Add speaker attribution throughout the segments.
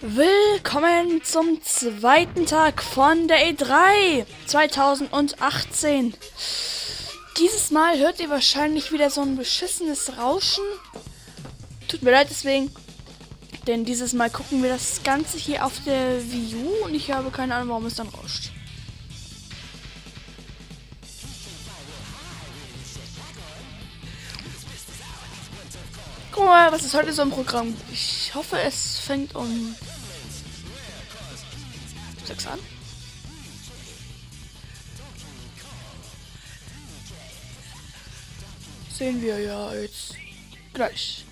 Speaker 1: Willkommen zum zweiten Tag von der E3 2018. Dieses Mal hört ihr wahrscheinlich wieder so ein beschissenes Rauschen. Tut mir leid deswegen, denn dieses Mal gucken wir das Ganze hier auf der Wii U und ich habe keine Ahnung, warum es dann rauscht. Guck mal, was ist heute so im Programm? Ich hoffe, es fängt um 6 an. Sehen wir ja jetzt gleich.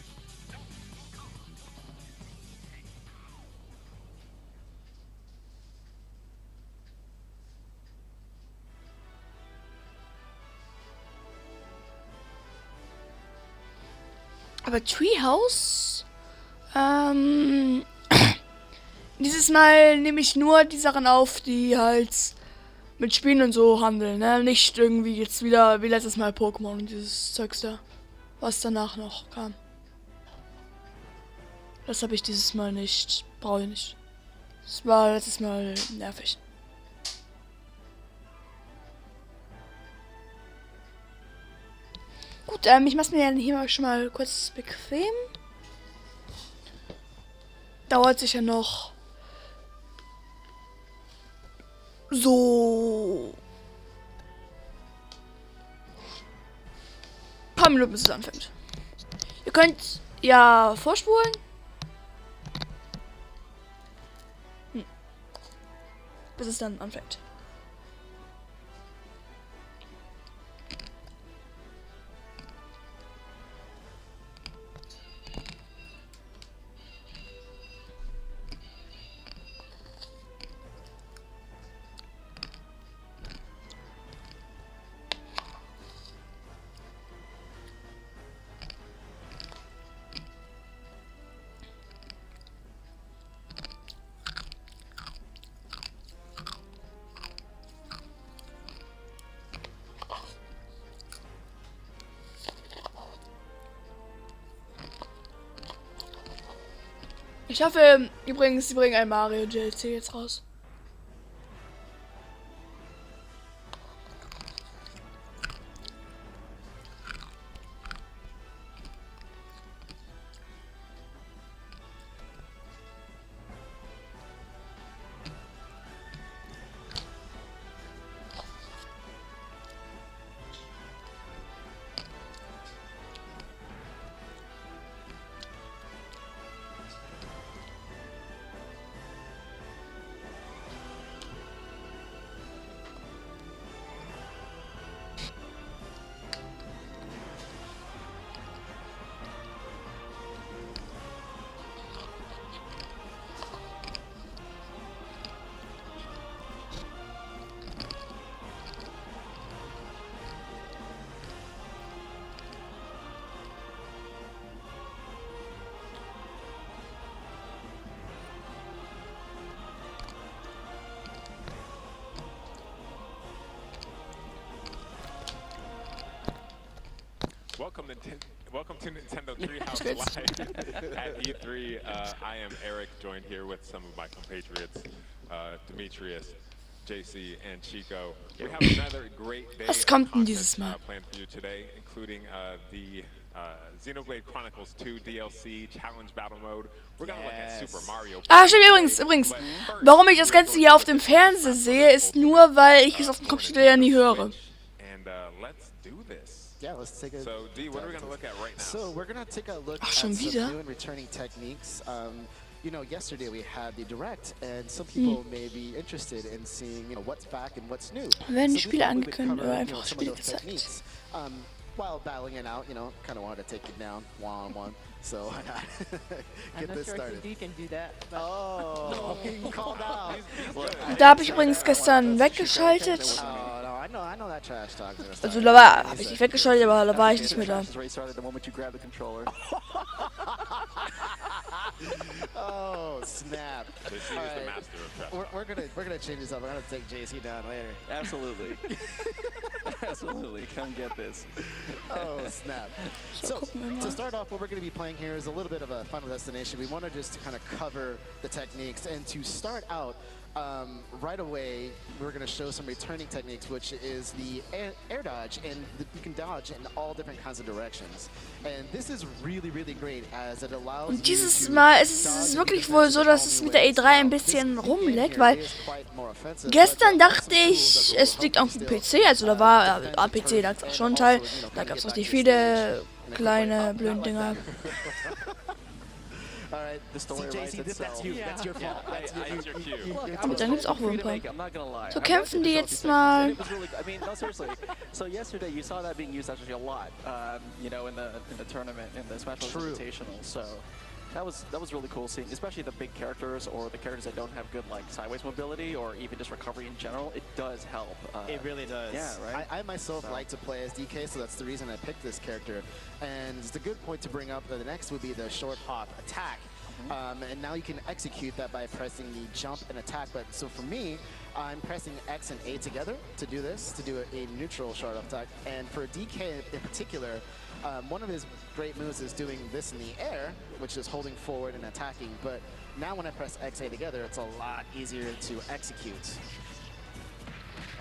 Speaker 1: Aber Treehouse? Dieses Mal nehme ich nur die Sachen auf, die halt mit Spielen und so handeln, ne? Nicht irgendwie jetzt wieder wie letztes Mal Pokémon und dieses Zeugs da, was danach noch kam. Das habe ich dieses Mal nicht. Brauche ich nicht. Das war letztes Mal nervig. Gut, ich mach's mir ja hier mal schon mal kurz bequem. Dauert sicher noch so ein paar Minuten, bis es anfängt. Ihr könnt ja vorspulen. Bis es dann anfängt. Ich hoffe übrigens, sie bringen ein Mario DLC jetzt raus.
Speaker 2: Welcome to Nintendo Treehouse Live at E3. I am Eric, joined here with some of my compatriots, Demetrius, JC, and Chico. We have another great day
Speaker 1: Was kommt denn dieses Mal?
Speaker 2: planned for you today, including the Xenoblade Chronicles 2 DLC Challenge Battle Mode. We're gonna look at Super Mario.
Speaker 1: Ah, stimmt, übrigens. Warum ich das Ganze hier auf dem Fernseher sehe, ist nur, weil ich es auf dem Computer ja nie höre.
Speaker 2: And let's do this.
Speaker 3: Yeah, let's take a.
Speaker 2: So, D, what are we going to look at right now?
Speaker 3: So we're gonna take a look
Speaker 1: Ach,
Speaker 3: at
Speaker 1: schon
Speaker 3: some
Speaker 1: wieder?
Speaker 3: new and returning techniques. You know, yesterday we had the direct, and some people may be interested in seeing, you know, what's back and what's new.
Speaker 1: Werden die
Speaker 3: So we
Speaker 1: Spiele
Speaker 3: thought we would
Speaker 1: angekündigt
Speaker 3: cover,
Speaker 1: oder
Speaker 3: you know,
Speaker 1: einfach
Speaker 3: some of
Speaker 1: Spiele
Speaker 3: those
Speaker 1: gezeigt?
Speaker 3: techniques, while battling it out, you know, kind of wanted to take it down one-on-one. So I got get this started.
Speaker 4: D can do that.
Speaker 3: Oh, he called out.
Speaker 1: Da habe ich übrigens gestern weggeschaltet.
Speaker 3: Oh, no, I know that trash talk.
Speaker 1: Also da war, habe ich nicht weggeschaltet, aber da war ich nicht mehr da.
Speaker 3: Oh snap!
Speaker 2: JC is
Speaker 3: All right.
Speaker 2: the master of trap.
Speaker 3: We're gonna change this up. We're gonna take JC down later.
Speaker 4: Absolutely. Absolutely. Come get this.
Speaker 3: Oh snap! So to start off, what we're going to be playing here is a little bit of a Final Destination. We want to just kind of cover the techniques, and to start out right away, we're going to show some returning techniques, which is the air dodge, and you can dodge in all different kinds of directions. And this is really, really great, as it allows.
Speaker 1: Und dieses Mal ist es wirklich wohl so, dass es mit der E3 ein bisschen rumleckt, weil gestern dachte ich, es liegt auf dem PC, also da war am PC lag es schon ein Teil, da gab es richtig viele kleine blöde Dinger.
Speaker 3: Alright, the story JC, that's you. That's your fault.
Speaker 2: That's your cue.
Speaker 1: Und dann gibt's auch Roleplay. So kämpfen die jetzt mal.
Speaker 4: Seriously. So yesterday you saw that being used actually a lot, you know, in the tournament, in the Smash Bros. Invitational. So that was really cool seeing, especially the big characters or the characters that don't have good like sideways mobility or even just recovery in general. It does help.
Speaker 3: It really does.
Speaker 4: Yeah, right.
Speaker 3: I myself like to play as DK, so that's the reason I picked this character. And it's a good point to bring up. The next would be the short hop attack. And now you can execute that by pressing the jump and attack. But so for me, I'm pressing X and A together to do this, to do a neutral short hop attack. And for DK in particular, one of his great moves is doing this in the air, which is holding forward and attacking. But now when I press X, A together, it's a lot easier to execute.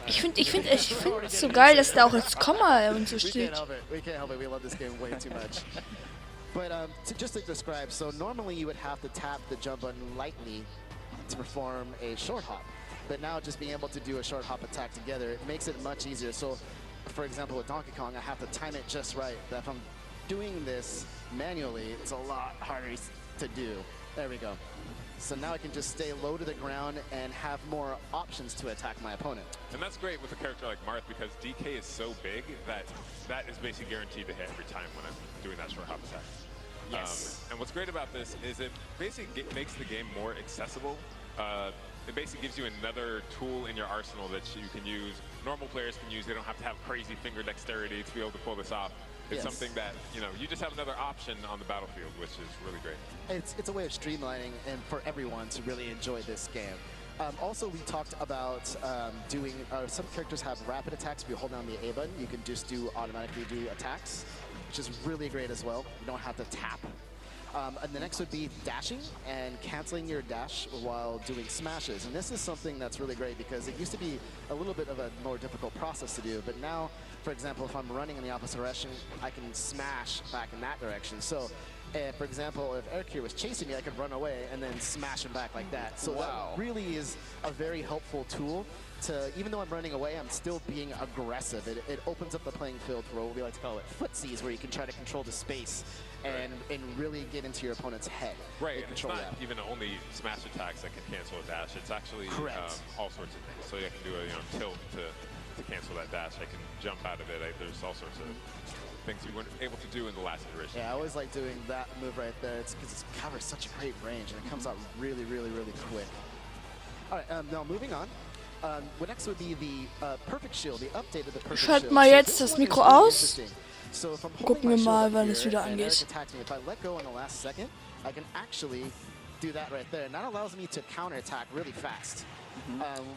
Speaker 1: Ich finde es so geil, dass da auch als Komma und so
Speaker 3: We can't
Speaker 1: steht.
Speaker 3: help it. We can't help it. We love this game way too much. But just to describe, so normally you would have to tap the jump button lightly to perform a short hop. But now just being able to do a short hop attack together, it makes it much easier. So for example, with Donkey Kong, I have to time it just right. That if I'm doing this manually, it's a lot harder to do. There we go. So now I can just stay low to the ground and have more options to attack my opponent.
Speaker 2: And that's great with a character like Marth because DK is so big that is basically guaranteed to hit every time when I'm doing that short hop attack.
Speaker 3: Yes.
Speaker 2: And what's great about this is it basically makes the game more accessible. It basically gives you another tool in your arsenal that you can use. Normal players can use. They don't have to have crazy finger dexterity to be able to pull this off. It's something that, you know, you just have another option on the battlefield, which is really great.
Speaker 3: It's a way of streamlining and for everyone to really enjoy this game. Also, we talked about doing, some characters have rapid attacks. If you hold down the A button, you can just automatically do attacks, which is really great as well. You don't have to tap. And the next would be dashing and canceling your dash while doing smashes. And this is something that's really great because it used to be a little bit of a more difficult process to do. But now, for example, if I'm running in the opposite direction, I can smash back in that direction. So, for example, if Eric here was chasing me, I could run away and then smash him back like that. So that really is a very helpful tool to, even though I'm running away, I'm still being aggressive. It opens up the playing field for what we like to call it footsies, where you can try to control the space and really get into your opponent's head.
Speaker 2: Right, and it's not even only smash attacks that can cancel a dash. It's actually all sorts of things. So I can do a tilt to cancel that dash. I can jump out of it. There's all sorts of things you weren't able to do in the last iteration.
Speaker 3: Yeah, I always like doing that move right there. It's because it covers such a great range and it comes out really, really, really quick. All right, now moving on. What next would be the Perfect Shield, the update of the Perfect Shield.
Speaker 1: Schalt mal jetzt das Mikro aus.
Speaker 3: So if I'm
Speaker 1: Gucken wir mal, wann es wieder angeht.
Speaker 3: If I let go in the last second, I can actually do that right there. And that allows me to counterattack really fast.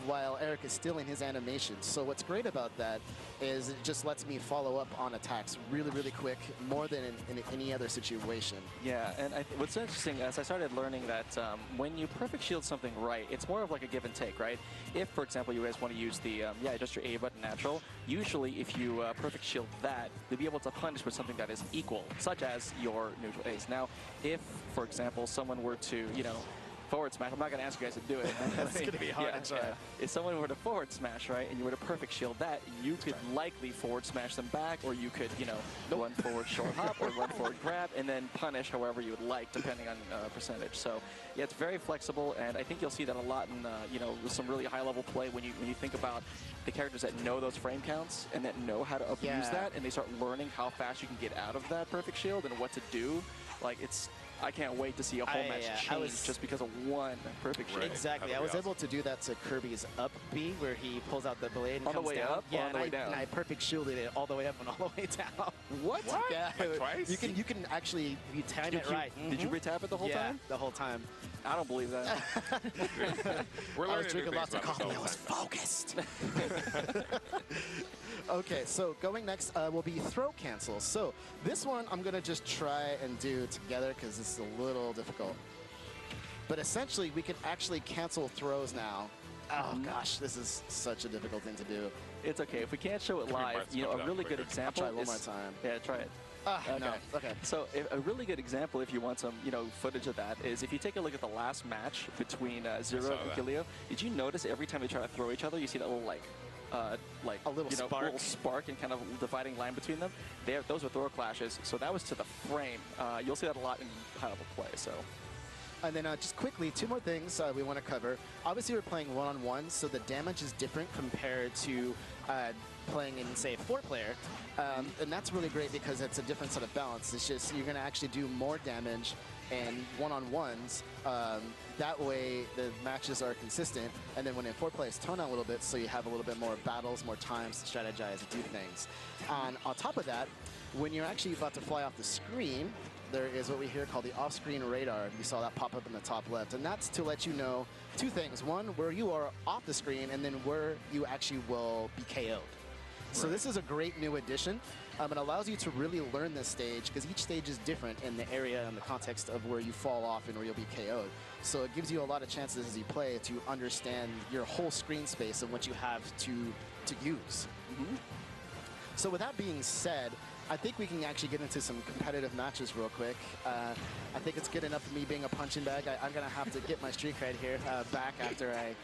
Speaker 3: While Eric is still in his animation. So what's great about that is it just lets me follow up on attacks really, really quick, more than in any other situation.
Speaker 4: Yeah, and what's interesting is I started learning that when you perfect shield something right, it's more of like a give and take, right? If, for example, you guys want to use the, just your A button natural, usually if you perfect shield that, you'll be able to punish with something that is equal, such as your neutral ace. Now, if, for example, someone were to, forward smash. I'm not going to ask you guys to do it.
Speaker 3: It's going to be hard to try.
Speaker 4: If someone were to forward smash, right, and you were to perfect shield that, you could likely forward smash them back, or you could, run forward short hop or run forward grab, and then punish however you would like, depending on percentage. So, yeah, it's very flexible, and I think you'll see that a lot in, with some really high-level play when you think about the characters that know those frame counts and that know how to abuse that, and they start learning how fast you can get out of that perfect shield and what to do. Like, it's I can't wait to see a whole match change just because of one perfect shield.
Speaker 3: Exactly. I was able to do that to Kirby's up B, where he pulls out the blade and
Speaker 4: on the
Speaker 3: comes
Speaker 4: way
Speaker 3: down.
Speaker 4: up,
Speaker 3: yeah,
Speaker 4: on the way down.
Speaker 3: And I perfect shielded it all the way up and all the way down.
Speaker 4: What?
Speaker 3: Yeah.
Speaker 2: Like twice?
Speaker 3: You can actually, if you time it right.
Speaker 4: Did you retap it the whole time?
Speaker 3: the whole time.
Speaker 4: I don't believe that.
Speaker 2: We're
Speaker 3: I was
Speaker 2: learning
Speaker 3: drinking
Speaker 2: new
Speaker 3: lots of
Speaker 2: things
Speaker 3: coffee.
Speaker 2: about
Speaker 3: I was
Speaker 2: this all
Speaker 3: focused. Okay, so going next will be throw cancels. So this one I'm going to just try and do together because it's a little difficult. But essentially, we can actually cancel throws now. Oh gosh, this is such a difficult thing to do.
Speaker 4: It's okay. If we can't show it live,
Speaker 2: parts
Speaker 4: you know,
Speaker 2: comes
Speaker 4: a
Speaker 2: out
Speaker 4: really good
Speaker 2: quicker.
Speaker 4: example
Speaker 3: I'll try one
Speaker 4: is...
Speaker 3: more time.
Speaker 4: Yeah, try it.
Speaker 3: No, okay.
Speaker 4: So a really good example, if you want some, you know, footage of that, is if you take a look at the last match between Zero and Kilio. Did you notice every time they try to throw each other, you see that little like
Speaker 3: a little spark.
Speaker 4: little spark and kind of dividing line between them? Those were throw clashes. So that was to the frame. You'll see that a lot in high-level play. So.
Speaker 3: And then just quickly, two more things we want to cover. Obviously, we're playing one-on-one, so the damage is different compared to playing in, say, four-player. And that's really great because it's a different set of balance. It's just you're going to actually do more damage in one-on-ones. That way, the matches are consistent. And then when in four-player, it's toned out a little bit, so you have a little bit more battles, more times to strategize and do things. And on top of that, when you're actually about to fly off the screen, there is what we here call the off-screen radar. You saw that pop up in the top left. And that's to let you know two things. One, where you are off the screen, and then where you actually will be KO'd. So this is a great new addition. It allows you to really learn this stage because each stage is different in the area and the context of where you fall off and where you'll be KO'd. So it gives you a lot of chances as you play to understand your whole screen space and what you have to use. So with that being said, I think we can actually get into some competitive matches real quick. I think it's good enough for me being a punching bag. I'm going to have to get my streak cred here back after I...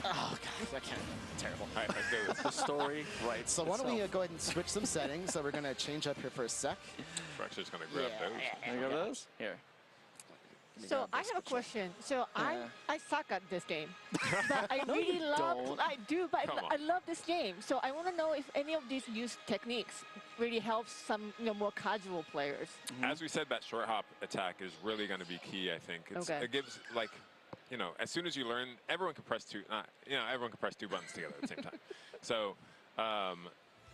Speaker 3: Oh, God, I can't. Terrible.
Speaker 2: All right, let's do this.
Speaker 4: The story, right.
Speaker 3: So why don't we go ahead and switch some settings. So we're going to change up here for a sec.
Speaker 2: We're actually just going to grab those.
Speaker 4: Can you grab those? Here.
Speaker 5: So I have a question. So I suck at this game, but I
Speaker 4: No,
Speaker 5: really
Speaker 4: you
Speaker 5: love.
Speaker 4: don't.
Speaker 5: I do, but
Speaker 2: Come
Speaker 5: I
Speaker 2: on.
Speaker 5: love this game. So I want to know if any of these used techniques really helps some more casual players.
Speaker 2: As we said, that short hop attack is really going to be key, I think.
Speaker 5: Okay.
Speaker 2: It gives, like, you know, as soon as you learn, everyone can press everyone can press two buttons together at the same time. So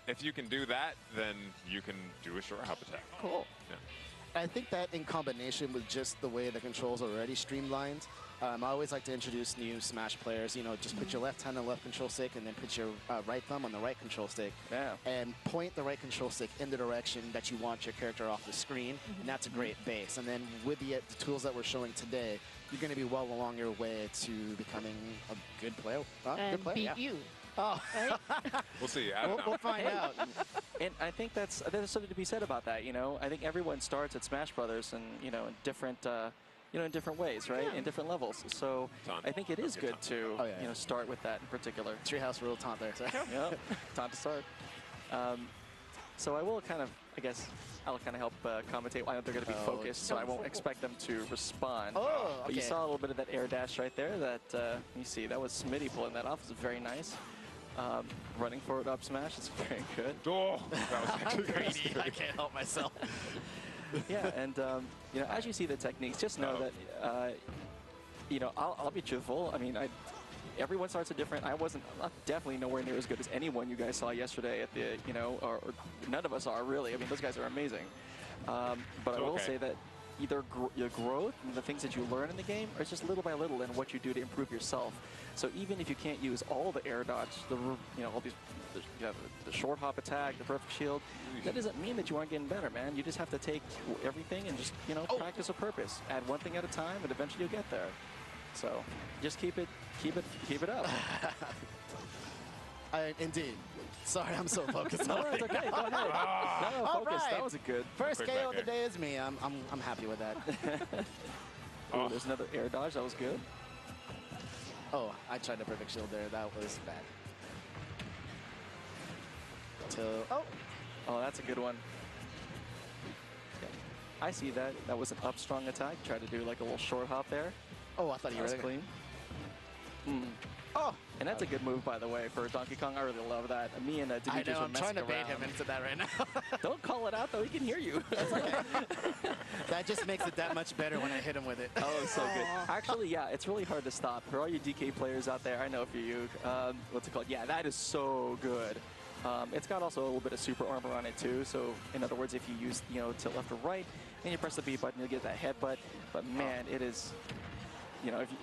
Speaker 2: if you can do that, then you can do a short hop attack.
Speaker 5: Cool.
Speaker 2: Yeah.
Speaker 3: I think that in combination with just the way the controls are already streamlined, I always like to introduce new Smash players. You know, just put your left hand on the left control stick and then put your right thumb on the right control stick.
Speaker 4: Yeah.
Speaker 3: And point the right control stick in the direction that you want your character off the screen. And that's a great base. And then with the tools that we're showing today, you're going to be well along your way to becoming a good player.
Speaker 5: And
Speaker 3: Good player,
Speaker 5: beat
Speaker 3: yeah.
Speaker 5: you.
Speaker 3: Oh,
Speaker 2: We'll see. I don't know.
Speaker 3: we'll find out.
Speaker 4: And I think there's something to be said about that. You know, I think everyone starts at Smash Brothers, and in different, in different ways, right? In different levels. So
Speaker 2: Ton.
Speaker 4: I think it is good to
Speaker 3: Oh, yeah.
Speaker 4: start with that in particular.
Speaker 3: Treehouse rule taunt there. Sorry.
Speaker 4: Yep. Time to start. So I will kind of, I guess, I'll kind of help commentate why they're going to be focused, so I won't expect them to respond.
Speaker 3: Oh,
Speaker 4: But you
Speaker 3: okay.
Speaker 4: saw a little bit of that air dash right there. That you see, that was Smitty pulling that off. It was very nice. Running forward up smash is very good.
Speaker 2: Oh, that was actually
Speaker 3: Greedy. I can't help myself.
Speaker 4: Yeah, and as you see the techniques, just know that I'll be truthful. I mean, everyone starts a different. I'm definitely nowhere near as good as anyone you guys saw yesterday at the or none of us are really. I mean, those guys are amazing. But I will say that either your growth and the things that you learn in the game, or it's just little by little and what you do to improve yourself. So even if you can't use all the air dodge, all these, the short hop attack, the perfect shield, that doesn't mean that you aren't getting better, man. You just have to take everything and just practice a purpose. Add one thing at a time, and eventually you'll get there. So just keep it up.
Speaker 3: Indeed. Sorry, I'm so focused.
Speaker 4: No, it's okay. Go ahead. No,
Speaker 3: All
Speaker 4: focus.
Speaker 3: right.
Speaker 4: That was a good.
Speaker 3: First
Speaker 2: Quick
Speaker 3: KO
Speaker 2: back
Speaker 3: of the
Speaker 2: here.
Speaker 3: day is me. I'm happy with that.
Speaker 4: Ooh, there's another air dodge. That was good.
Speaker 3: Oh, I tried the perfect shield there. That was bad.
Speaker 4: Oh, that's a good one. I see that. That was an up strong attack. Tried to do like a little short hop there.
Speaker 3: Oh, I thought you
Speaker 4: That
Speaker 3: were
Speaker 4: was clean.
Speaker 3: Oh,
Speaker 4: And that's a good move, by the way, for Donkey Kong. I really love that. Me and
Speaker 3: I
Speaker 4: Demetrius
Speaker 3: know.
Speaker 4: were
Speaker 3: I'm trying to
Speaker 4: messing
Speaker 3: bait him
Speaker 4: around.
Speaker 3: into that right now.
Speaker 4: Don't call it out, though. He can hear you.
Speaker 3: That just makes it that much better when I hit him with it.
Speaker 4: Oh, so good. Actually, yeah, it's really hard to stop. For all you DK players out there, I know for you, what's it called? Yeah, that is so good. It's got also a little bit of super armor on it too. So in other words, if you use, tilt left or right, and you press the B button, you'll get that headbutt. But man, it is,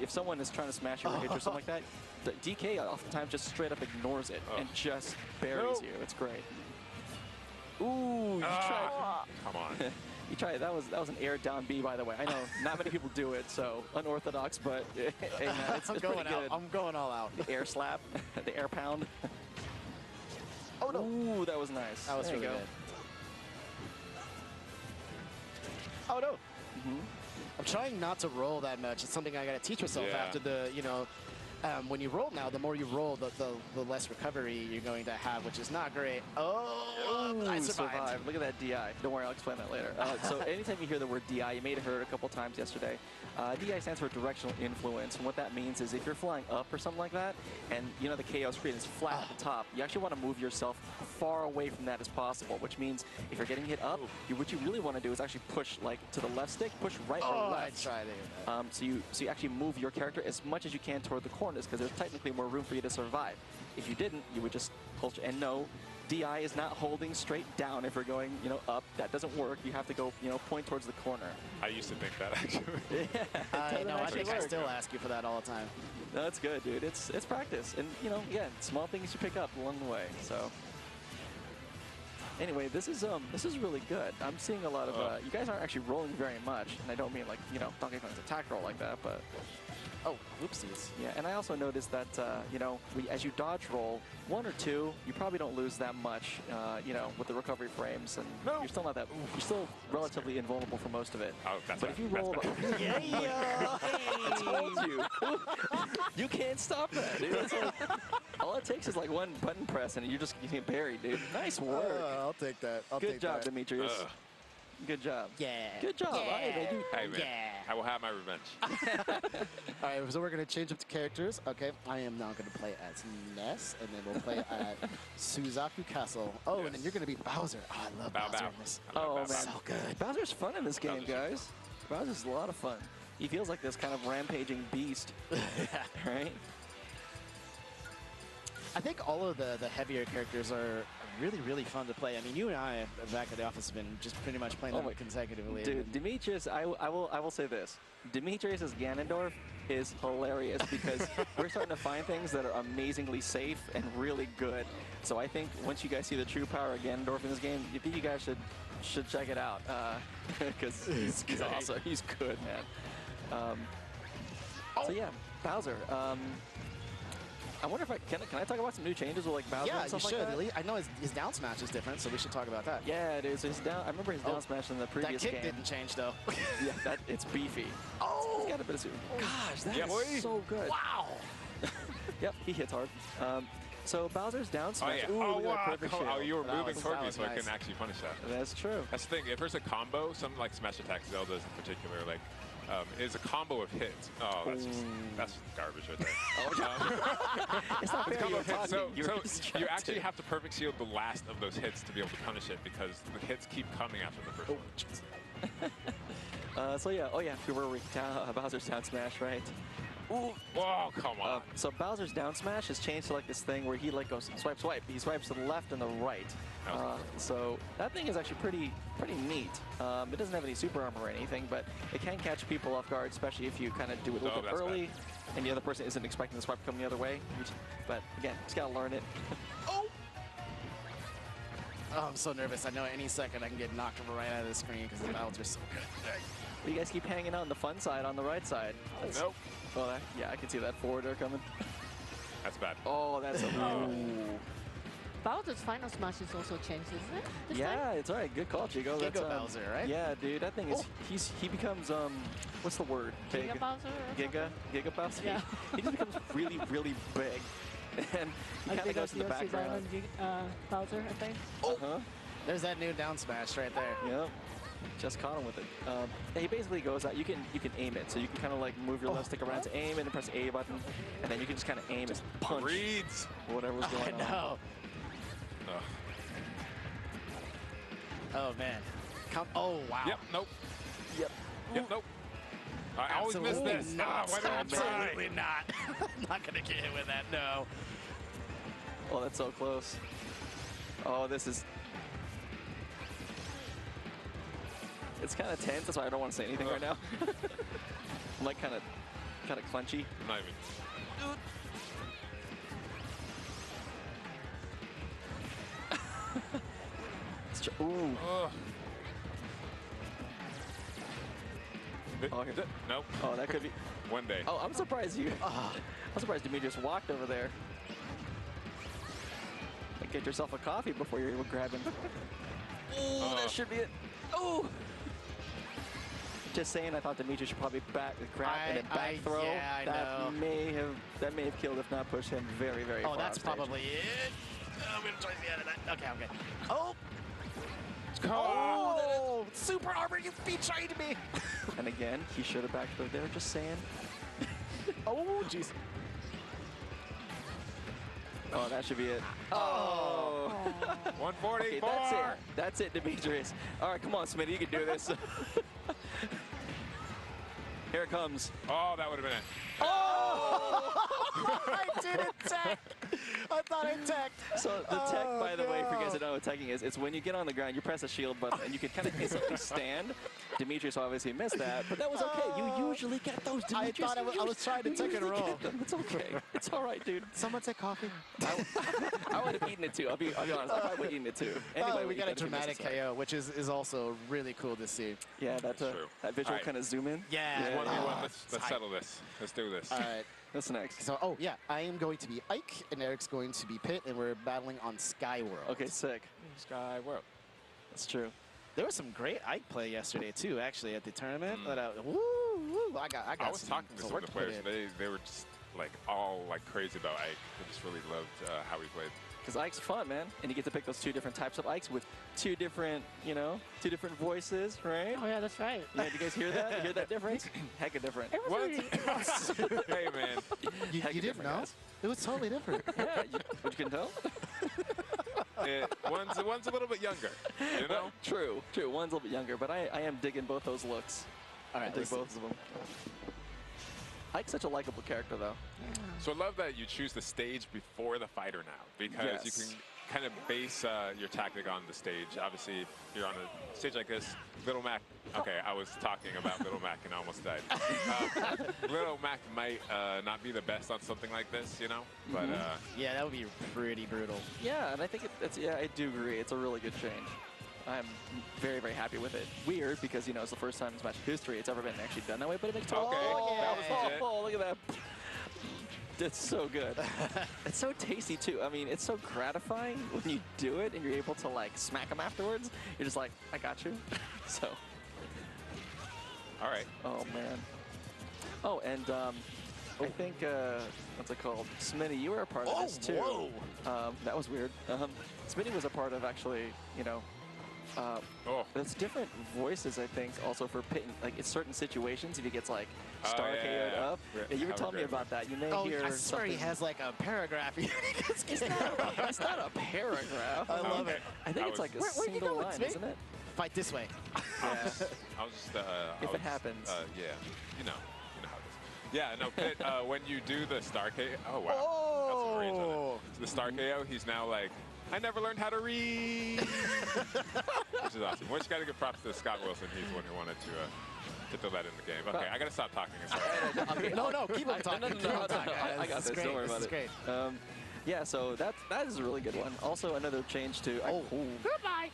Speaker 4: if someone is trying to smash you or hit you or something like that, the DK oftentimes just straight up ignores it and just buries you. It's great. Ooh, you tried.
Speaker 2: Come on.
Speaker 4: You tried. That was an air down B, by the way. I know not many people do it, so unorthodox, but hey, man, it's pretty good.
Speaker 3: I'm going all out.
Speaker 4: The air slap, the air pound.
Speaker 3: Oh no!
Speaker 4: Ooh, that was nice.
Speaker 3: That was
Speaker 4: there
Speaker 3: really
Speaker 4: you go.
Speaker 3: good. Oh no!
Speaker 4: Mm-hmm.
Speaker 3: I'm trying not to roll that much. It's something I got to teach myself after the, when you roll now, the more you roll, the less recovery you're going to have, which is not great. Oh, I survived.
Speaker 4: Look at that DI. Don't worry, I'll explain that later. So anytime you hear the word DI, you may have heard it a couple times yesterday. DI stands for directional influence, and what that means is if you're flying up or something like that, and the KO screen is flat at the top, you actually want to move yourself far away from that as possible, which means if you're getting hit up, what you really want to do is actually push to the left stick, push right or left.
Speaker 3: I tried it.
Speaker 4: So you actually move your character as much as you can toward the corners, because there's technically more room for you to survive. If you didn't, you would just hold. And no, DI is not holding straight down if you're going, up. That doesn't work. You have to go, point towards the corner.
Speaker 2: I used to think that actually.
Speaker 3: Yeah, I think I still ask you for that all the time.
Speaker 4: No, that's good, dude. It's practice, and again, small things you pick up along the way. So. Anyway, this is really good. I'm seeing a lot of you guys aren't actually rolling very much, and I don't mean like Donkey Kong's attack roll like that, but
Speaker 3: Whoopsies.
Speaker 4: yeah. And I also noticed that as you dodge roll 1 or 2, you probably don't lose that much, with the recovery frames, and you're still not that. You're still relatively invulnerable for most of it.
Speaker 2: Oh, that's
Speaker 4: but
Speaker 2: bad.
Speaker 4: if you roll, I told you, you can't stop that, dude. It's like, all it takes is like one button press, and you get buried, dude. Nice work.
Speaker 3: I'll take that.
Speaker 4: Good job, Demetrius. Good job.
Speaker 3: Yeah.
Speaker 4: Good job.
Speaker 3: Yeah.
Speaker 2: Hey, man, I will have my revenge.
Speaker 3: All right, so we're going to change up the characters. Okay, I am now going to play as Ness, and then we'll play at Suzaku Castle. Oh, and then you're going to be Bowser. Oh, I love Bowser in this.
Speaker 4: Oh, man.
Speaker 3: So good.
Speaker 4: Bowser's fun in this game,
Speaker 2: Bowser's
Speaker 4: guys. Bowser's a lot of fun. He feels like this kind of rampaging beast, right?
Speaker 3: I think all of the heavier characters are really, really fun to play. I mean, you and I back at the office have been just pretty much playing them consecutively.
Speaker 4: Dude, Demetrius, I will say this. Demetrius' Ganondorf is hilarious because we're starting to find things that are amazingly safe and really good. So I think once you guys see the true power of Ganondorf in this game, I think you guys should check it out because he's awesome. He's good, man. So yeah, Bowser. I wonder if can I talk about some new changes with like Bowser and stuff
Speaker 3: you should.
Speaker 4: like that?
Speaker 3: I know his down smash is different, so we should talk about that.
Speaker 4: Yeah, it is. His down. I remember his down smash in the previous
Speaker 3: that kick
Speaker 4: game.
Speaker 3: didn't change though.
Speaker 4: Yeah, it's beefy.
Speaker 3: Oh,
Speaker 4: He's got a bit of super. Gosh, that
Speaker 2: Yeah,
Speaker 4: is
Speaker 2: boy.
Speaker 4: so good.
Speaker 3: wow.
Speaker 4: Yep, he hits hard. So Bowser's down
Speaker 2: Oh
Speaker 4: smash.
Speaker 2: yeah.
Speaker 4: Ooh,
Speaker 2: Oh
Speaker 4: look at that
Speaker 2: wow.
Speaker 4: perfect
Speaker 2: Oh,
Speaker 4: shield.
Speaker 2: you were
Speaker 3: That
Speaker 2: moving
Speaker 3: was-
Speaker 2: toward
Speaker 3: that
Speaker 2: me,
Speaker 3: was
Speaker 2: so I
Speaker 3: nice.
Speaker 2: couldn't actually punish that.
Speaker 4: That's true.
Speaker 2: That's the thing. If there's a combo, some like smash attack Zeldas in particular, like is a combo of hits. Oh, that's garbage right there.
Speaker 4: It's not fair.
Speaker 2: Combo
Speaker 4: You're
Speaker 2: of hits.
Speaker 4: talking. You're
Speaker 2: So you
Speaker 4: distracted.
Speaker 2: actually have to perfect shield the last of those hits to be able to punish it because the hits keep coming after the first one.
Speaker 4: So yeah. Oh yeah. We were Bowser's down smash, right?
Speaker 2: Ooh. Whoa, come on.
Speaker 4: So Bowser's down smash has changed to like this thing where he like goes swipe, swipe. He swipes to the left and the right. So that thing is actually pretty neat. It doesn't have any super armor or anything, but it can catch people off guard, especially if you kind of do it a little bit early, and the other person isn't expecting the swipe to come the other way. But again, just gotta learn it.
Speaker 3: Oh, I'm so nervous. I know any second I can get knocked right out of the screen because the battles are so good.
Speaker 4: But you guys keep hanging out on the fun side, on the right side.
Speaker 2: Nope.
Speaker 4: Oh, yeah, I can see that forward air coming.
Speaker 2: That's bad.
Speaker 4: Oh, that's a
Speaker 5: Bowser's final smash is also changed, isn't it? This
Speaker 4: yeah,
Speaker 5: time?
Speaker 4: it's all right. Good call, Chico.
Speaker 3: Giga Bowser, right?
Speaker 4: Yeah, dude, that thing is he becomes what's the word?
Speaker 5: Giga Bowser? Or
Speaker 4: Giga Bowser.
Speaker 5: Yeah.
Speaker 4: He just becomes really, really big, and he kind of goes to the background.
Speaker 5: Bowser, I think.
Speaker 3: There's that new down smash right there.
Speaker 4: Yep. Just caught him with it. He basically goes out. You can aim it, so you can kind of like move your left stick around to aim, and then press A button, and then you can just kind of aim and punch
Speaker 2: Reads.
Speaker 4: whatever's going on.
Speaker 3: I know. Oh man. Oh wow.
Speaker 2: Yep. Nope.
Speaker 4: Yep.
Speaker 2: Yep, nope. I always miss this.
Speaker 3: Not.
Speaker 2: Why did I try?
Speaker 3: Absolutely not. I'm not going to get hit with that, no.
Speaker 4: Oh, that's so close. Oh, this is... It's kind of tense. That's why I don't want to say anything right now. I'm like kind of clenchy.
Speaker 2: I'm not even.
Speaker 4: Ooh.
Speaker 2: Oh, nope.
Speaker 4: Oh, that could be.
Speaker 2: One day.
Speaker 4: Oh, I'm surprised you. I'm surprised Demetrius walked over there. Like, get yourself a coffee before you're able to grab him. Oh, that should be it. Oh. Just saying, I thought Demetrius should probably grab and then back throw.
Speaker 3: Yeah, I know.
Speaker 4: That may have killed, if not pushed him very, very far.
Speaker 3: Oh, that's
Speaker 4: off stage.
Speaker 3: probably it. I'm going to try to get out of that. Okay, okay. Oh!
Speaker 2: Oh,
Speaker 3: super armor, you betrayed me!
Speaker 4: And again, he should have backed through there, just saying.
Speaker 3: Oh, jeez.
Speaker 4: Oh, that should be it. Oh!
Speaker 2: 144.
Speaker 4: Okay, that's it, Demetrius. All right, come on, Smitty, you can do this. Here it comes.
Speaker 2: Oh, that would have been it.
Speaker 3: Oh! I didn't tech! I thought I teched.
Speaker 4: So the tech, by the way, for you guys that don't know what teching is, it's when you get on the ground, you press a shield button, and you can kind of instantly stand. Demetrius obviously missed that, but that was okay. You usually get those, Demetrius.
Speaker 3: I thought I was trying to tech and roll.
Speaker 4: It's okay. It's all right, dude.
Speaker 3: Someone take coffee.
Speaker 4: I would have eaten it too. I'll be honest. I probably would have eaten it too.
Speaker 3: Anyway, we got a dramatic KO, which is also really cool to see.
Speaker 4: Yeah, that's
Speaker 2: true.
Speaker 4: That visual
Speaker 2: Right.
Speaker 4: kind of zoom in.
Speaker 3: Yeah.
Speaker 2: 1v1. Let's settle this. Let's do this.
Speaker 3: All right.
Speaker 4: What's next?
Speaker 3: So, oh yeah, I am going to be Ike, and Eric's going to be Pit, and we're battling on Sky World.
Speaker 4: Okay, sick.
Speaker 2: Sky World.
Speaker 4: That's true.
Speaker 3: There was some great Ike play yesterday too, actually, at the tournament. But woo, I got.
Speaker 2: I was talking to some of the players. They were just like all like crazy about Ike. They just really loved how he played.
Speaker 4: Because Ike's fun, man. And you get to pick those two different types of Ikes with two different, two different voices, right?
Speaker 5: Oh yeah, that's right.
Speaker 4: Yeah, do you guys hear that? You hear that difference? Hecka different.
Speaker 2: What? Hey, man.
Speaker 3: You didn't know?
Speaker 4: Guys.
Speaker 3: It was totally different.
Speaker 4: Yeah, you can tell?
Speaker 2: One's a little bit younger, you know?
Speaker 4: Well, true. One's a little bit younger, but I am digging both those looks.
Speaker 3: All right,
Speaker 4: I dig both of them. Ike's such a likable character, though.
Speaker 2: So I love that you choose the stage before the fighter now, because you can kind of base your tactic on the stage. Obviously, if you're on a stage like this, Little Mac. Okay, I was talking about Little Mac and I almost died. Little Mac might not be the best on something like this, you know? But
Speaker 3: Yeah, that would be pretty brutal.
Speaker 4: Yeah, and I think I do agree. It's a really good change. I'm very, very happy with it. Weird, because, it's the first time in Smash history it's ever been actually done that way, but it makes total
Speaker 2: Okay, that was legit.
Speaker 4: Oh, look at that. It's so good. It's so tasty, too. I mean, it's so gratifying when you do it and you're able to, like, smack them afterwards. You're just like, I got you. So.
Speaker 2: all right.
Speaker 4: Oh, man. Oh, and I think, what's it called? Smitty, you were a part of this, too.
Speaker 3: Whoa.
Speaker 4: That was weird. Smitty was a part of, actually, there's different voices, I think, also for Pit. Like, in certain situations, if he gets, like, star KO'd up. Yeah, you were telling me about that. You may hear
Speaker 3: I swear he
Speaker 4: something.
Speaker 3: has, like, a paragraph.
Speaker 4: It's not a paragraph.
Speaker 3: I love it.
Speaker 4: I think it's like a
Speaker 3: Where you
Speaker 4: single
Speaker 3: going,
Speaker 4: line,
Speaker 3: Smitty?
Speaker 4: isn't it?
Speaker 3: Fight this way.
Speaker 4: Yeah.
Speaker 2: I was just
Speaker 4: If it happens.
Speaker 2: Yeah, you know how it is. Yeah, no, Pit, when you do the star KO, oh wow, that's some range on it. So the star KO, he's now like, I never learned how to read, which is awesome. We just got to give props to Scott Wilson. He's the one who wanted to throw that in the game. Okay, I got to stop talking.
Speaker 4: Okay.
Speaker 3: No, keep on talking.
Speaker 4: No, I got this.
Speaker 3: Great.
Speaker 4: Don't worry about
Speaker 3: This
Speaker 4: it.
Speaker 3: is great.
Speaker 4: Yeah, so that is a really good one. Also, another change to
Speaker 5: Goodbye.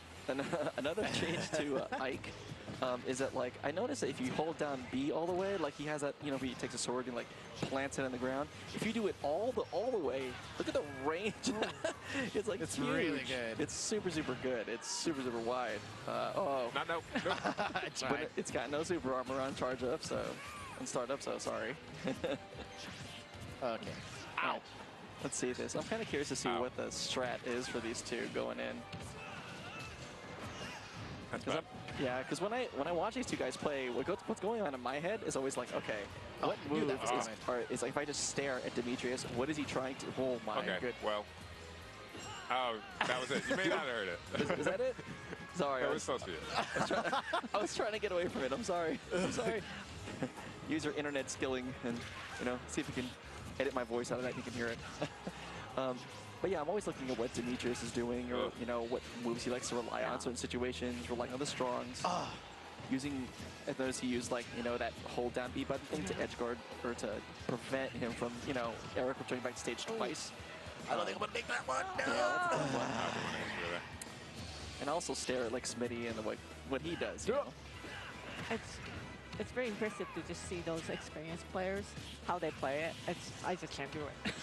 Speaker 4: another change to Ike is that, like, I noticed that if you hold down B all the way, like he has that, he takes a sword and like plants it on the ground. If you do it all the way, look at the range. It's like
Speaker 3: It's
Speaker 4: huge.
Speaker 3: really good.
Speaker 4: It's super good. It's super wide.
Speaker 2: No.
Speaker 4: But it's got no super armor on charge up, so and start up. So sorry.
Speaker 3: Okay.
Speaker 2: Ow.
Speaker 4: Let's see this. I'm kind of curious to see what the strat is for these two going in.
Speaker 2: That's bad.
Speaker 4: Yeah, because when I watch these two guys play, what's going on in my head is always like, okay, what move is like if I just stare at Demetrius, what is he trying to? Oh my
Speaker 2: Okay,
Speaker 4: good.
Speaker 2: well, oh, that was it. You may not have heard it.
Speaker 4: Is that it? Sorry.
Speaker 2: It was supposed to be.
Speaker 4: I was trying to get away from it. I'm sorry. I'm sorry. Use your internet skilling and, see if you can edit my voice out of that. You can hear it. But yeah, I'm always looking at what Demetrius is doing, or what moves he likes to rely on certain situations, relying on the strongs. Using, I noticed he used that hold down B button thing to edge guard or to prevent him from, Eric returning back to stage twice. I don't think I'm gonna make that one. No. And also stare at Smitty and what he does.
Speaker 5: It's very impressive to just see those experienced players, how they play it. I just can't do it.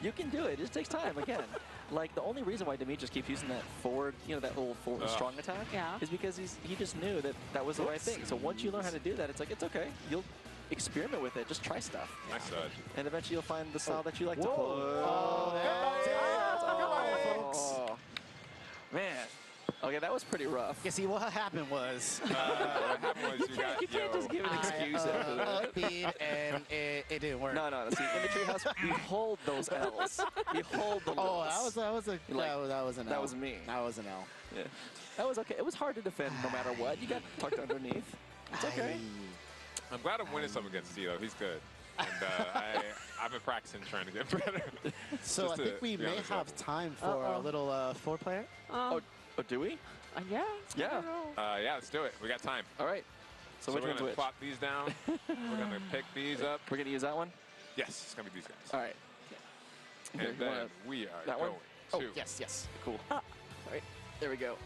Speaker 4: You can do it. It just takes time. Again, the only reason why Demetrius keeps using that forward, that little forward strong attack, is because he just knew that was the right thing. So once you learn how to do that, it's it's okay. You'll experiment with it. Just try stuff.
Speaker 2: Nice dodge.
Speaker 4: And eventually you'll find the style that you like to play.
Speaker 3: Folks.
Speaker 4: Man. Okay, that was pretty rough.
Speaker 3: You see, what happened was...
Speaker 2: What happened was
Speaker 4: You can't just give an excuse after that.
Speaker 3: and it didn't work.
Speaker 4: No. See, in the treehouse, we hold those L's. We hold the L's.
Speaker 3: That was an L.
Speaker 4: That was me.
Speaker 3: That was an L.
Speaker 4: Yeah. That was okay. It was hard to defend no matter what. You got tucked underneath. It's okay.
Speaker 2: I'm glad I'm winning some against Tito. He's good. And I've been practicing trying to get better.
Speaker 3: So I think we may have time for a little 4-player.
Speaker 4: Oh, do we?
Speaker 5: Yeah.
Speaker 4: Yeah.
Speaker 2: Yeah, let's do it. We got time.
Speaker 4: All right. So which
Speaker 2: we're
Speaker 4: one's
Speaker 2: going
Speaker 4: which?
Speaker 2: to plop these down. We're going to pick these up.
Speaker 4: We're going to use that one?
Speaker 2: Yes, it's going to be these guys.
Speaker 4: All right.
Speaker 2: And then we are
Speaker 4: that
Speaker 2: going
Speaker 4: one?
Speaker 2: to...
Speaker 3: Yes.
Speaker 4: Cool. All right. There we go.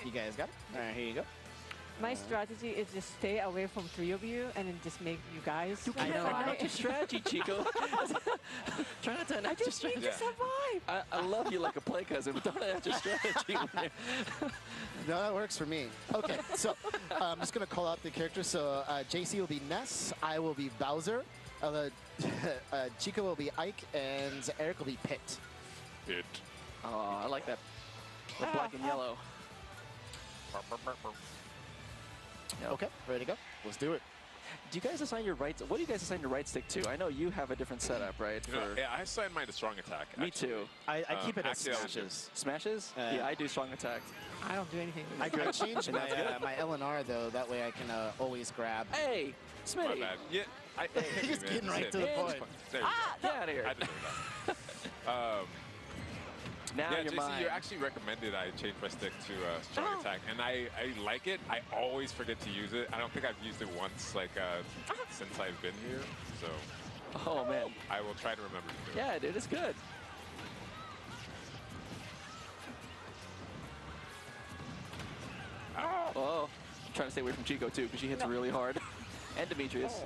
Speaker 3: You guys got it? All right, here you go.
Speaker 5: My strategy is just stay away from 3 of you and then just make you guys.
Speaker 3: I know.
Speaker 4: Not your strategy, Chico. Try not to enact your strategy.
Speaker 5: Just survive.
Speaker 4: I love you like a play cousin, but don't enact your strategy.
Speaker 3: No, that works for me. Okay, so I'm just going to call out the characters. So JC will be Ness, I will be Bowser, Chico will be Ike, and Eric will be Pit.
Speaker 2: Pit.
Speaker 4: Oh, I like that. The black and yellow.
Speaker 3: Okay, ready to go. Let's do it.
Speaker 4: Do you guys assign your right? What do you guys assign your right stick to? I know you have a different setup, right?
Speaker 2: Yeah, I assign mine to strong attack.
Speaker 4: Me
Speaker 2: actually.
Speaker 4: too.
Speaker 3: I keep it as
Speaker 2: actually,
Speaker 3: smashes.
Speaker 4: Smashes? Yeah, I do strong attack.
Speaker 5: I don't do anything.
Speaker 3: I changed my LNR though. That way I can always grab.
Speaker 4: Hey,
Speaker 2: My
Speaker 4: Smitty.
Speaker 2: bad. Yeah,
Speaker 3: He's just getting right to the point.
Speaker 2: There you
Speaker 4: Get out of here.
Speaker 2: go. I didn't know that.
Speaker 4: Now
Speaker 2: Yeah,
Speaker 4: you're
Speaker 2: JC,
Speaker 4: mine.
Speaker 2: you actually recommended I change my stick to strong attack, and I like it. I always forget to use it. I don't think I've used it once, since I've been here. So
Speaker 4: Oh man.
Speaker 2: I will try to remember to do it.
Speaker 4: Yeah, dude, it's good. Oh, I'm trying to stay away from Chico too, because she hits really hard. And Demetrius.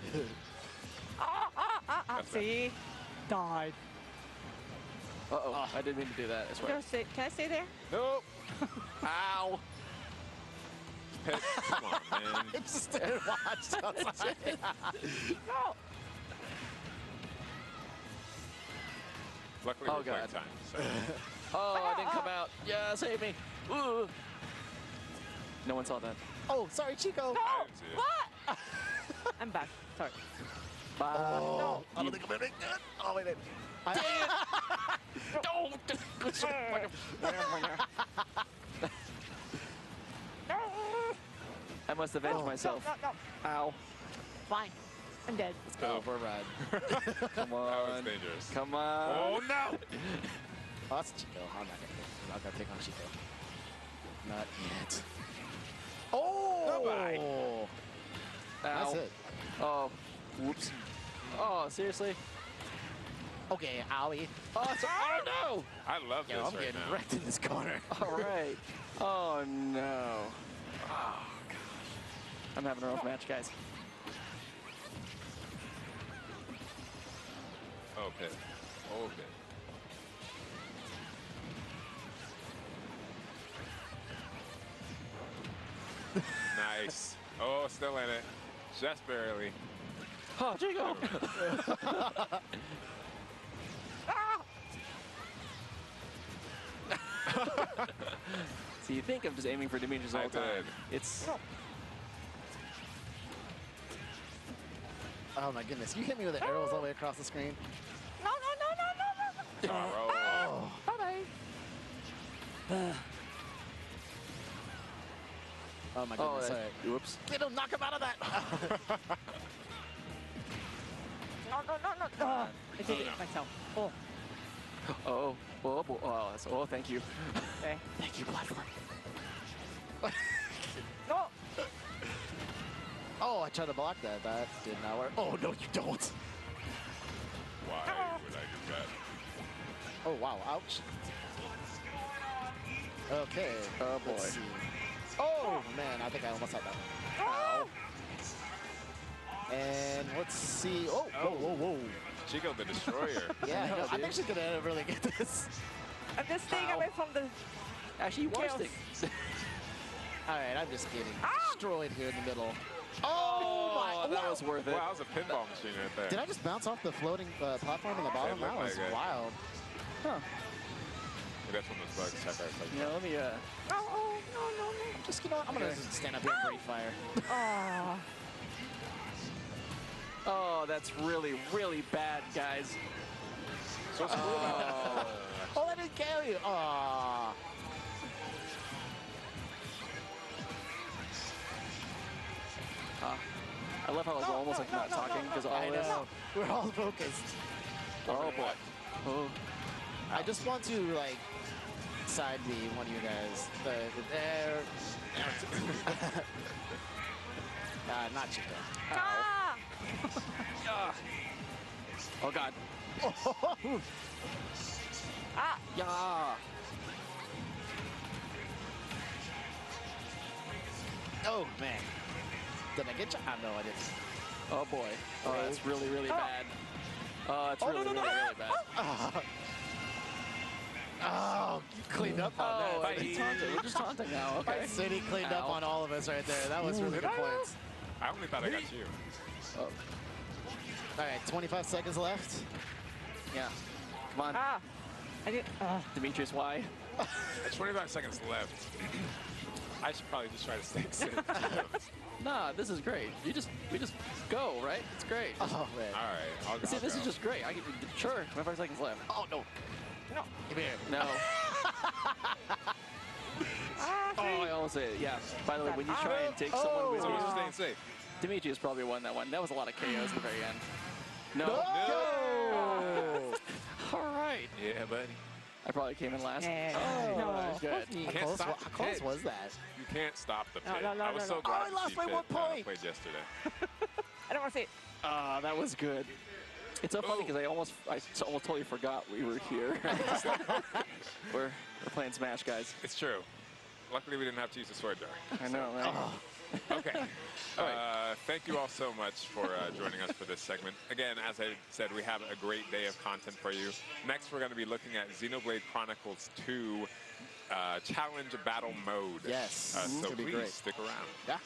Speaker 5: See? Died.
Speaker 4: Uh-oh, I didn't mean to do that, I swear.
Speaker 5: Can I stay there?
Speaker 2: Nope.
Speaker 4: Ow!
Speaker 2: Pit, come on, man.
Speaker 3: I just didn't watch.
Speaker 5: No.
Speaker 2: Luckily,
Speaker 4: Oh,
Speaker 2: we're playing
Speaker 4: God.
Speaker 2: time. So.
Speaker 4: Oh, I didn't come out. Yeah, save me. Ooh. No one saw that.
Speaker 3: Oh, sorry, Chico.
Speaker 2: I didn't see it.
Speaker 5: What? I'm back. Sorry.
Speaker 4: Bye.
Speaker 3: Oh,
Speaker 4: I don't think I'm gonna make that. Oh, wait. I must avenge myself.
Speaker 5: No.
Speaker 4: Ow.
Speaker 5: Fine. I'm dead.
Speaker 3: Let's go over a ride.
Speaker 4: Come
Speaker 2: That was
Speaker 4: on.
Speaker 2: dangerous.
Speaker 4: Come on.
Speaker 2: Oh, no!
Speaker 3: Oh, that's Chico. I'm not gonna take on Chico. Not yet. Oh!
Speaker 2: Bye-bye.
Speaker 4: Ow.
Speaker 3: That's it.
Speaker 4: Oh, whoops. Oh, seriously?
Speaker 3: Okay, owie.
Speaker 4: Oh, oh no!
Speaker 2: I love
Speaker 3: Yo,
Speaker 2: this
Speaker 3: I'm
Speaker 2: right
Speaker 3: getting
Speaker 2: now.
Speaker 3: wrecked in this corner.
Speaker 4: All right. Oh no. Oh gosh. I'm having a rough match, guys.
Speaker 2: Oh, Pit. Oh, Pit. Nice. Oh, still in it. Just barely.
Speaker 4: Oh, Chico! So you think I'm just aiming for Demetrius all
Speaker 2: I
Speaker 4: the time.
Speaker 2: did.
Speaker 4: It's
Speaker 3: Oh my goodness, you hit me with the arrows all the way across the screen.
Speaker 5: No.
Speaker 2: Oh,
Speaker 5: Bye-bye.
Speaker 3: Oh my goodness.
Speaker 4: that-
Speaker 3: All right.
Speaker 4: Whoops.
Speaker 3: Get him, knock him out of that.
Speaker 5: No. I did it myself. Oh,
Speaker 4: Oh, thank you.
Speaker 5: okay.
Speaker 4: Thank you, platform.
Speaker 5: No.
Speaker 3: Oh, I tried to block that. That did not work. Oh, no, you don't.
Speaker 2: Why would I do that?
Speaker 3: Oh, wow. Ouch. Okay.
Speaker 4: Oh, boy.
Speaker 3: Let's see. Oh, man. I think I almost had that one.
Speaker 5: Oh.
Speaker 3: And let's see. Oh, whoa.
Speaker 2: Chico the Destroyer.
Speaker 3: Yeah,
Speaker 4: know,
Speaker 3: no, I'm
Speaker 4: dude.
Speaker 3: actually going to really get this.
Speaker 5: I'm just staying
Speaker 3: Ow.
Speaker 5: away from the.
Speaker 4: Actually, you are
Speaker 5: Chaos.
Speaker 4: stick.
Speaker 3: All right, I'm just getting
Speaker 5: Ah!
Speaker 3: destroyed here in the middle. Oh, my.
Speaker 4: That
Speaker 3: Wow.
Speaker 4: was worth it.
Speaker 2: Wow, that was a pinball machine right there.
Speaker 3: Did I just bounce off the floating platform on the bottom?
Speaker 2: looked
Speaker 3: That was
Speaker 2: like it.
Speaker 3: wild.
Speaker 4: Huh.
Speaker 2: That's one of those bugs. Check out.
Speaker 4: Yeah, let me,
Speaker 5: Oh, no.
Speaker 3: I'm just, you know what? I'm going to just stand up here and breathe fire.
Speaker 5: Oh.
Speaker 4: Oh, that's really, really bad, guys.
Speaker 2: So screw
Speaker 4: Oh.
Speaker 3: Oh, I didn't kill you. Aw.
Speaker 4: I love how I was almost like not talking because all
Speaker 3: I
Speaker 4: this.
Speaker 3: know. We're all focused.
Speaker 4: Oh boy. Oh.
Speaker 3: I just want to, like, side B one of you guys. There. Not Chico.
Speaker 5: Ah.
Speaker 4: Ah. Oh god.
Speaker 5: Ah.
Speaker 4: Yeah.
Speaker 3: Oh, man. Did I get you? Oh, no, I didn't.
Speaker 4: Oh boy. Oh, that's really, really bad. Oh, it's really, really bad.
Speaker 3: Oh, you cleaned up on
Speaker 4: Oh,
Speaker 3: that.
Speaker 4: he's taunting. We're just taunting now. Okay.
Speaker 3: City cleaned up
Speaker 4: Ow.
Speaker 3: on all of us right there. That was really good points.
Speaker 2: I only thought I got you.
Speaker 4: Oh,
Speaker 3: All right, 25 seconds left.
Speaker 4: yeah. Come on,
Speaker 5: Ah. I did.
Speaker 4: Demetrius. Why?
Speaker 2: There's 25 seconds left. I should probably just try to stay safe.
Speaker 4: Nah, this is great. We just go, right? It's great.
Speaker 3: Oh, man.
Speaker 2: All right, I'll go.
Speaker 4: See, this is just great. I can, sure. 25 seconds left.
Speaker 3: Oh, no.
Speaker 5: No.
Speaker 3: Give me here.
Speaker 4: No.
Speaker 5: Ah.
Speaker 4: Oh, I almost say it. Yeah. By the way, when you try and take someone with
Speaker 2: So we're just
Speaker 4: you,
Speaker 2: staying safe.
Speaker 4: Demetrius probably won that one. That was a lot of KOs at the very end. No.
Speaker 3: No!
Speaker 4: All right.
Speaker 2: Yeah, buddy.
Speaker 4: I probably came in last.
Speaker 5: Yeah.
Speaker 4: Oh,
Speaker 5: No.
Speaker 4: that was good.
Speaker 2: You
Speaker 3: How
Speaker 2: can't
Speaker 3: close,
Speaker 2: stop
Speaker 3: how
Speaker 2: the
Speaker 3: close
Speaker 2: pit.
Speaker 3: was that?
Speaker 2: You can't stop the
Speaker 5: No,
Speaker 2: pit.
Speaker 5: no, no,
Speaker 2: I was
Speaker 5: no,
Speaker 2: so
Speaker 5: no.
Speaker 2: glad
Speaker 3: Oh, I lost
Speaker 2: she
Speaker 3: by
Speaker 2: pit,
Speaker 3: 1 point.
Speaker 2: played yesterday.
Speaker 5: I don't want to see it.
Speaker 4: Ah, that was good. It's so funny because I almost totally forgot we were here. Just like, we're playing Smash, guys.
Speaker 2: It's true. Luckily, we didn't have to use the sword dart.
Speaker 4: I know, right?
Speaker 2: Okay. Thank you all so much for joining us for this segment. Again, as I said, we have a great day of content for you. Next, we're going to be looking at Xenoblade Chronicles 2 Challenge Battle Mode.
Speaker 3: Yes.
Speaker 2: So
Speaker 3: It'll be
Speaker 2: please
Speaker 3: great.
Speaker 2: stick around.
Speaker 3: Yeah.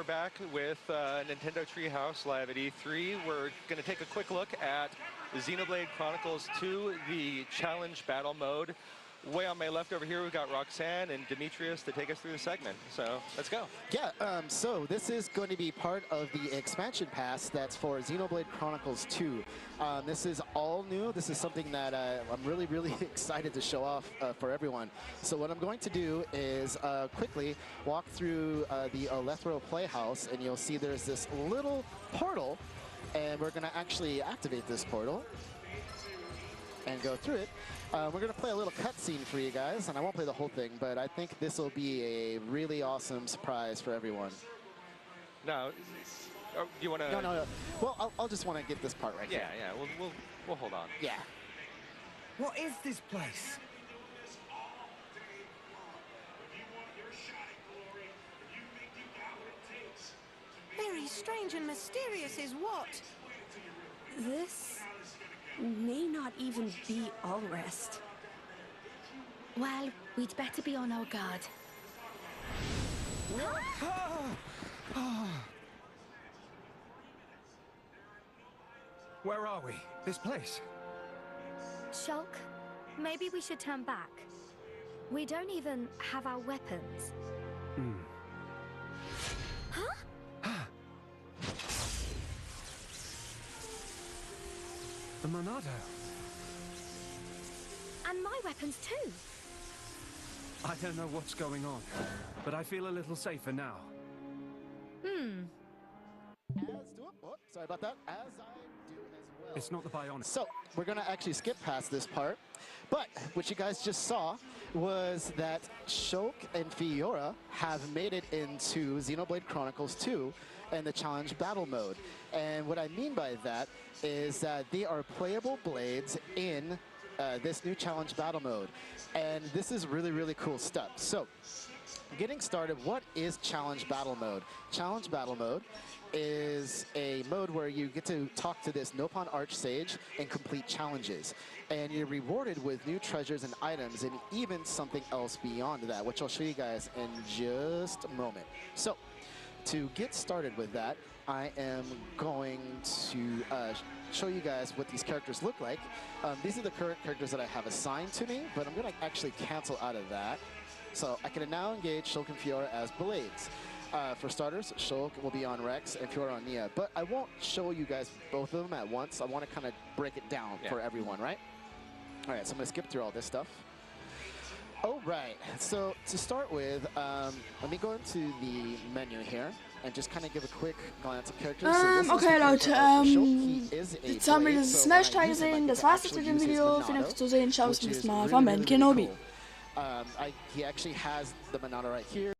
Speaker 6: back with Nintendo Treehouse live at E3. We're going to take a quick look at Xenoblade Chronicles 2, the challenge battle mode. Way on my left over here, we've got Roxanne and Demetrius to take us through the segment. So let's go.
Speaker 3: Yeah, so this is going to be part of the expansion pass that's for Xenoblade Chronicles 2. This is all new. This is something that I'm really, really excited to show off for everyone. So what I'm going to do is quickly walk through the Alethro Playhouse, and you'll see there's this little portal, and we're going to actually activate this portal and go through it. We're going to play a little cutscene for you guys, and I won't play the whole thing, but I think this will be a really awesome surprise for everyone.
Speaker 6: Now, you want to...
Speaker 3: No. Well, I'll just want to get this part right here.
Speaker 6: Yeah, we'll hold on.
Speaker 3: Yeah.
Speaker 7: What is this place?
Speaker 8: Very strange and mysterious is what? This may not even be all rest. Well, we'd better be on our guard.
Speaker 7: Where are we? This place?
Speaker 9: Shulk, maybe we should turn back. We don't even have our weapons.
Speaker 7: The Monado.
Speaker 9: And my weapons too.
Speaker 7: I don't know what's going on, but I feel a little safer now.
Speaker 3: Sorry about that. As I do as well.
Speaker 7: It's not the bionic.
Speaker 3: So we're going to actually skip past this part. But what you guys just saw was that Shulk and Fiora have made it into Xenoblade Chronicles 2 and the challenge battle mode. And what I mean by that is that they are playable blades in this new challenge battle mode. And this is really, really cool stuff. So getting started, what is challenge battle mode? Challenge battle mode is a mode where you get to talk to this Nopon Archsage and complete challenges. And you're rewarded with new treasures and items and even something else beyond that, which I'll show you guys in just a moment. So to get started with that, I am going to show you guys what these characters look like. These are the current characters that I have assigned to me, but I'm going to actually cancel out of that. So I can now engage Shulk and Fiora as blades. For starters, Shulk will be on Rex and Fiora on Nia, but I won't show you guys both of them at once. I want to kind of break it down for everyone, right? All right, so I'm going to skip through all this stuff. All right, so to start with, let me go into the menu here and just kind of give a quick glance at characters.
Speaker 1: Okay Leute, jetzt haben wir dieses Smash-Teil gesehen, das war's jetzt mit dem Video. Vielen Dank fürs Zusehen, ciao, bis zum nächsten Mal von Ben Kenobi.
Speaker 3: He actually has the Monado right here.